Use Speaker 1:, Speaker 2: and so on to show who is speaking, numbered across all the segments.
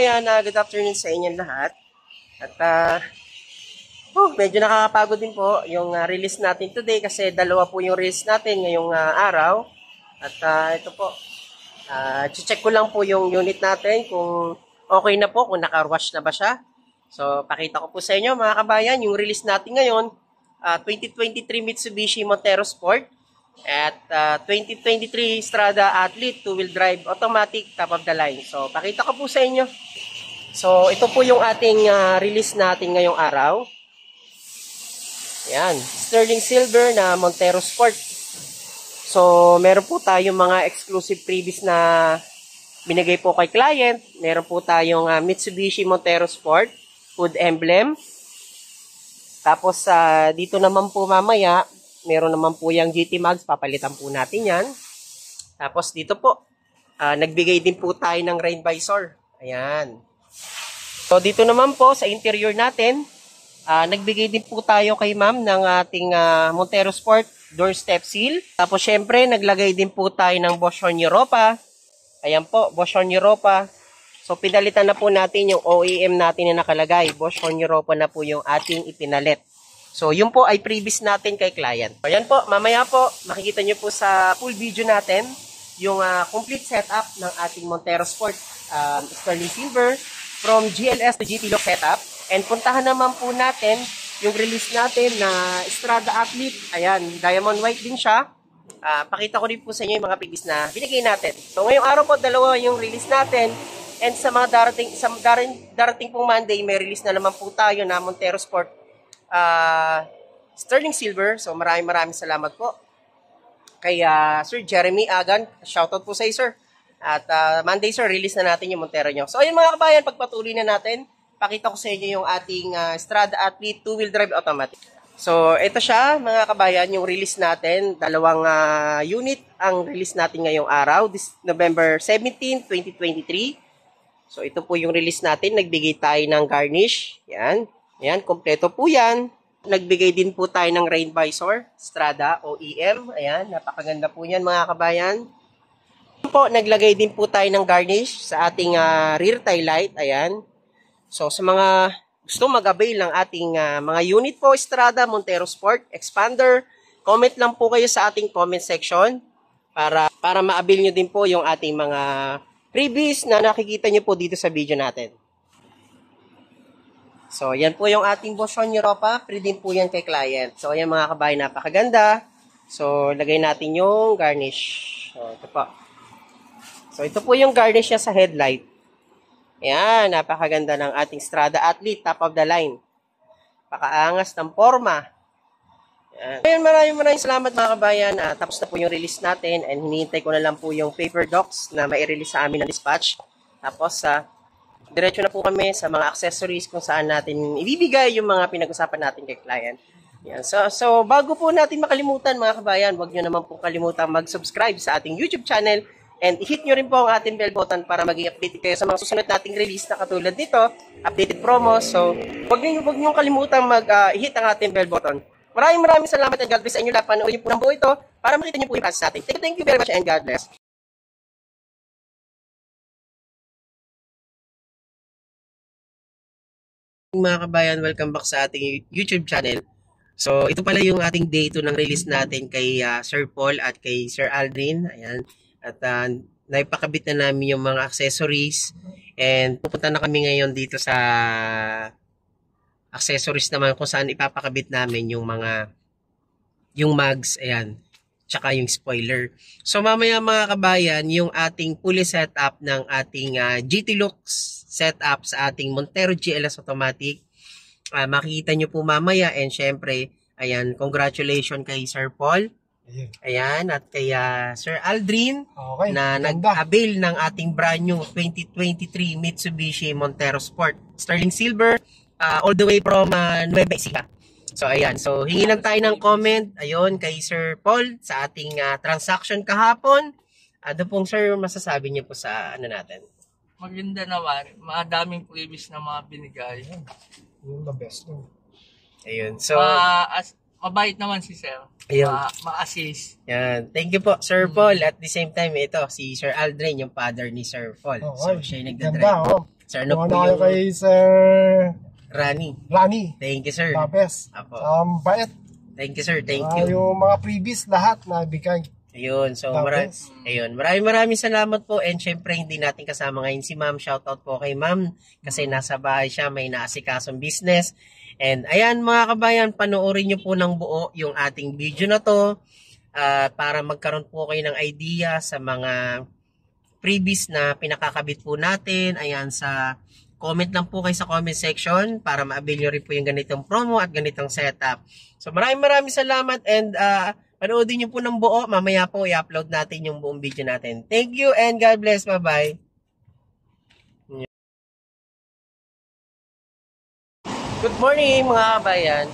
Speaker 1: Ayan, good afternoon sa inyong lahat. At medyo nakakapagod din po yung release natin today kasi dalawa po yung release natin ngayong araw. At ito po, check ko lang po yung unit natin kung okay na po, kung naka-wash na ba siya. So, pakita ko po sa inyo mga kabayan, yung release natin ngayon, 2023 Mitsubishi Montero Sport at 2023 Strada Athlete 2-wheel drive automatic top of the line. So, pakita ko po sa inyo. So, ito po yung ating release natin ngayong araw. Ayan, sterling silver na Montero Sport. So, meron po tayong mga exclusive freebies na binigay po kay client. Meron po tayong Mitsubishi Montero Sport hood emblem. Tapos, dito naman po mamaya, meron naman po yung GT Mags. Papalitan po natin yan. Tapos, dito po, nagbigay din po tayo ng rain visor. Ayan. So, dito naman po sa interior natin, nagbigay din po tayo kay ma'am ng ating Montero Sport doorstep seal. Tapos, syempre, naglagay din po tayo ng Bosch Horn Europa. Ayan po, Bosch Horn Europa. So, pinalitan na po natin yung OEM natin na nakalagay. Bosch Horn Europa na po yung ating ipinalit. So, yun po ay previous natin kay client. Ayan po, mamaya po, makikita nyo po sa full video natin yung complete setup ng ating Montero Sport sterling silver from GLS to GT lock setup. And puntahan naman po natin yung release natin na Strada Athlete. Ayan, diamond white din siya. Pakita ko rin po sa inyo yung mga previous na binigay natin. So, ngayong araw po, dalawa yung release natin. And sa mga darating pong Monday, may release na naman po tayo na Montero Sport sterling silver. So maraming salamat po kay Sir Jeremy Agan. Shoutout po sa iyo, sir. At Monday, sir, release na natin yung Montero nyo. So ayun mga kabayan, pagpatuloy na natin, pakita ko sa inyo yung ating Strada Athlete 2-wheel drive automatic. So ito siya mga kabayan, yung release natin. Dalawang unit ang release natin ngayong araw, this November 17, 2023. So, ito po yung release natin. Nagbigay tayo ng garnish. Yan. Yan, kompleto po yan. Nagbigay din po tayo ng rain visor. Strada OEM. Ayan, napakaganda po yan mga kabayan. Po, naglagay din po tayo ng garnish sa ating rear tail light. Ayan. So, sa mga gusto mag-avail ng ating mga unit po, Strada, Montero Sport, Expander, comment lang po kayo sa ating comment section para ma-avail nyo din po yung ating mga freebies na nakikita nyo po dito sa video natin. So, yan po yung ating Bosch Horn Europa. Free din po yan kay client. So, yan mga kabayan, napakaganda. So, lagay natin yung garnish. So, ito po. So, ito po yung garnish niya sa headlight. Yan, napakaganda ng ating Strada Athlete, top of the line. Pakaangas ng forma. Ayan, maraming salamat mga kabayan. Tapos na po yung release natin and hinihintay ko na lang po yung paper docs na mai-release sa amin ng dispatch. Tapos, diretso na po kami sa mga accessories kung saan natin ibibigay yung mga pinag-usapan natin kay client. Ayan. So, bago po natin makalimutan mga kabayan, huwag nyo naman po kalimutan mag-subscribe sa ating YouTube channel and i-hit nyo rin po ang ating bell button para maging update kayo sa mga susunod nating release na katulad nito, updated promos. So, huwag nyo kalimutan mag-hit ang ating bell button. Maraming salamat and God bless sa inyo lahat. Panoorin po ng buo ito para makita niyo po yung process natin. Thank you very much and God bless. Mga kabayan, welcome back sa ating YouTube channel. So, ito pala yung ating day 2 ng release natin kay Sir Paul at kay Sir Aldrin. Ayan. At naipakabit na namin yung mga accessories. And pupunta na kami ngayon dito sa accessories naman kung saan ipapakabit namin yung mags, ayan, tsaka yung spoiler. So mamaya mga kabayan, yung ating fully setup ng ating GT Lux setup sa ating Montero GLS automatic, makikita nyo po mamaya. And syempre, ayan, congratulations kay Sir Paul, ayan, at kay Sir Aldrin, okay, na nag-avail ng ating brand new 2023 Mitsubishi Montero Sport sterling silver, all the way from Nueva Ecija. So, ayan. So, hingi lang tayo ng comment, ayun, kay Sir Paul sa ating transaction kahapon. Ano pong, sir, masasabi niyo po sa ano natin?
Speaker 2: Maganda naman. Madaming previous na mga binigay.
Speaker 3: Yung the best.
Speaker 1: Ayun. So,
Speaker 2: mabait naman si Sir. Ma-assist.
Speaker 1: Yan. Thank you po, Sir Paul. At the same time, ito, si Sir Aldrin, yung father ni Sir Paul. So, siya yung nagdadrive. Sir, ano
Speaker 3: Ano
Speaker 1: po
Speaker 3: kayo
Speaker 1: yung
Speaker 3: kay Sir
Speaker 1: Rani?
Speaker 3: Rani
Speaker 1: Thank you, sir.
Speaker 3: Tapes.
Speaker 1: Apo.
Speaker 3: Bait.
Speaker 1: Thank you, sir. Thank you.
Speaker 3: Yung mga freebies lahat na bigay.
Speaker 1: Ayun, so
Speaker 3: Tapos,
Speaker 1: maraming salamat po, and syempre hindi natin kasama ngayon si ma'am. Shoutout po kay ma'am kasi nasa bahay siya, may naasikasong business. And ayan mga kabayan, panoorin nyo po ng buo yung ating video na to para magkaroon po kayo ng idea sa mga freebies na pinakakabit po natin. Ayan, sa comment lang po kayo sa comment section para ma-avail nyo rin po yung ganitong promo at ganitong setup. So maraming salamat, and panoodin nyo po ng buo. Mamaya po i-upload natin yung buong video natin. Thank you and God bless. Bye-bye. Good morning mga kabayan.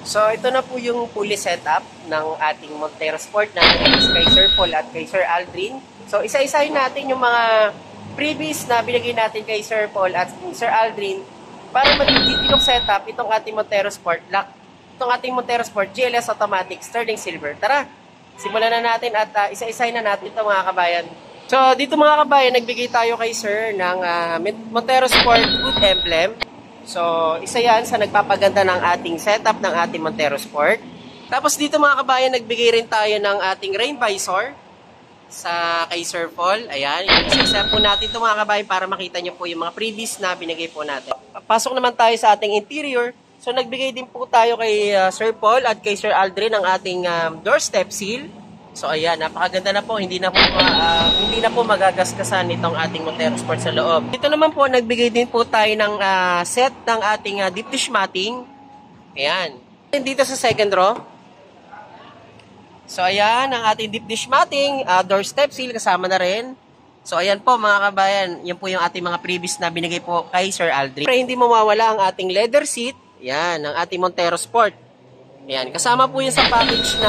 Speaker 1: So ito na po yung fully setup ng ating Montero Sport na kay Sir Paul at kay Sir Aldrin. So isa-isahin natin yung mga freebies na binigay natin kay Sir Paul at kay Sir Aldrin para magiging setup itong ating Montero Sport lock. Itong ating Montero Sport GLS Automatic Sterling Silver. Tara, simulan na natin at isa-isahin na natin ito mga kabayan. So dito mga kabayan, nagbigay tayo kay Sir ng Montero Sport Hood Emblem. So isa yan sa nagpapaganda ng ating setup ng ating Montero Sport. Tapos dito mga kabayan, nagbigay rin tayo ng ating rain visor sa kay Sir Paul. Ayan, isa-isa po natin ito mga kabayan para makita nyo po yung mga freebies na binigay po natin. Pasok naman tayo sa ating interior. So nagbigay din po tayo kay Sir Paul at kay Sir Aldrin ng ating doorstep seal. So ayan, napakaganda na po, hindi na po magagasgasan itong ating Montero Sport sa loob. Dito naman po nagbigay din po tayo ng set ng ating deep dish matting. Ayan. Dito sa second row. So ayan, ang ating deep dish matting, doorstep seal kasama na rin. So ayan po mga kabayan, yan po yung ating mga previous na binigay po kay Sir Aldrin. Pero hindi mawawala ang ating leather seat. Ayan, ang ating Montero Sport. Ayan, kasama po yun sa package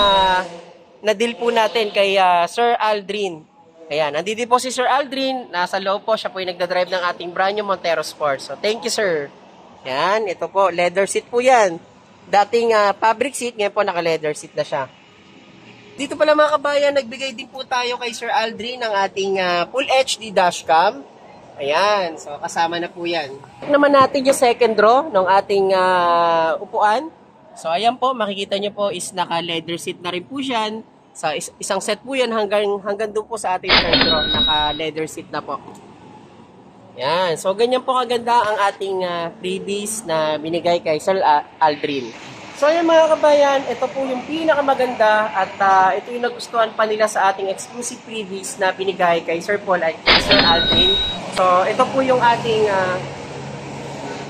Speaker 1: na deal po natin kay Sir Aldrin. Ayan, nandito po si Sir Aldrin. Nasa loob po, siya po yung nagdadrive ng ating brand new Montero Sport. So, thank you, sir. Ayan, ito po, leather seat po yan. Dating fabric seat, ngayon po naka-leather seat na siya. Dito pala mga kabayan, nagbigay din po tayo kay Sir Aldrin ng ating Full HD dashcam. Ayan, so kasama na po yan. Naman natin yung second row ng ating upuan. So, ayan po, makikita nyo po is naka-leather seat na rin po siya. Sa isang set po yan hanggang doon po sa ating third row, naka-leather seat na po. Yan. So, ganyan po kaganda ang ating freebies na binigay kay Sir Aldrin. So, ayan mga kabayan, ito po yung pinakamaganda at ito yung nagustuhan pa nila sa ating exclusive freebies na binigay kay Sir Paul at kay Sir Aldrin. So, ito po yung ating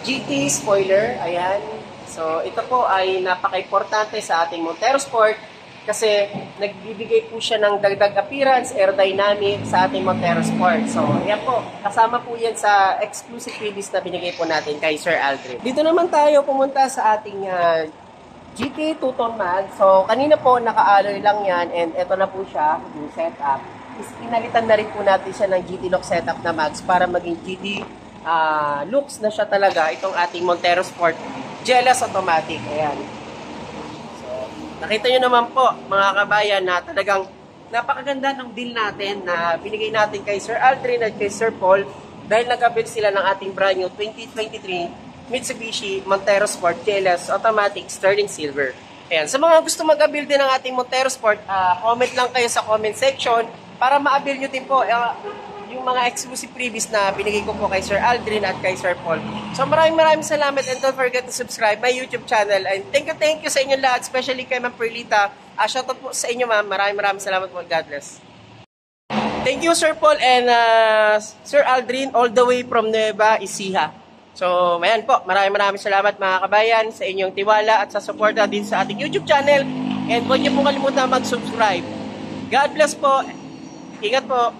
Speaker 1: GT spoiler. Ayan. So, ito po ay napaka-importante sa ating Montero Sport kasi nagbibigay po siya ng dagdag appearance, aerodynamic sa ating Montero Sport. So, yan po. Kasama po yan sa exclusive freebies na binigay po natin kay Sir Aldrin. Dito naman tayo pumunta sa ating GT two-tone mag. So, kanina po naka-alloy lang yan and ito na po siya, yung setup. Pinalitan na rin po natin siya ng GT look setup na mags para maging GT looks na siya talaga itong ating Montero Sport GLS Automatic. Ayan. So, nakita nyo naman po, mga kabayan, na talagang napakaganda ng deal natin na binigay natin kay Sir Aldrin at kay Sir Paul dahil nag-avail sila ng ating brand new 2023 Mitsubishi Montero Sport GLS Automatic Sterling Silver. Ayan. Sa mga gusto mag-avail din ng ating Montero Sport, comment lang kayo sa comment section para ma-avail nyo din po yung mga exclusive freebies na binigay ko po kay Sir Aldrin at kay Sir Paul. So maraming salamat and don't forget to subscribe my YouTube channel. And thank you sa inyo lahat, especially kay Ma'am Perlita. Shoutout po sa inyo ma'am. Maraming salamat po. God bless. Thank you Sir Paul and Sir Aldrin all the way from Nueva Ecija. So ayan po, maraming salamat mga kabayan sa inyong tiwala at sa suporta din sa ating YouTube channel. And huwag niyo po kalimutan mag-subscribe. God bless po. Ingat po.